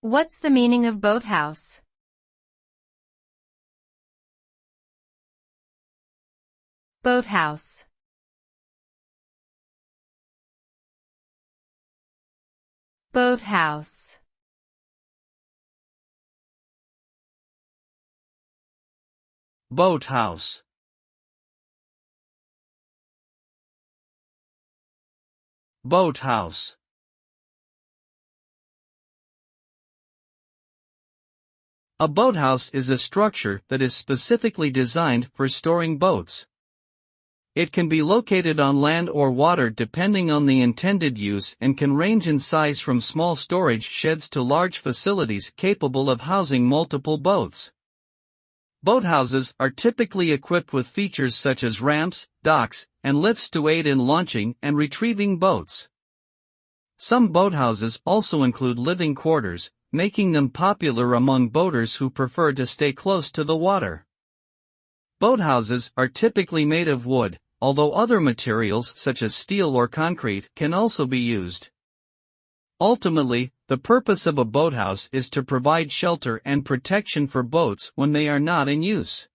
What's the meaning of boathouse? Boathouse. Boathouse. Boathouse. Boathouse. A boathouse is a structure that is specifically designed for storing boats. It can be located on land or water depending on the intended use and can range in size from small storage sheds to large facilities capable of housing multiple boats. Boathouses are typically equipped with features such as ramps, docks, and lifts to aid in launching and retrieving boats. Some boathouses also include living quarters, making them popular among boaters who prefer to stay close to the water. Boathouses are typically made of wood, although other materials such as steel or concrete can also be used. Ultimately, the purpose of a boathouse is to provide shelter and protection for boats when they are not in use.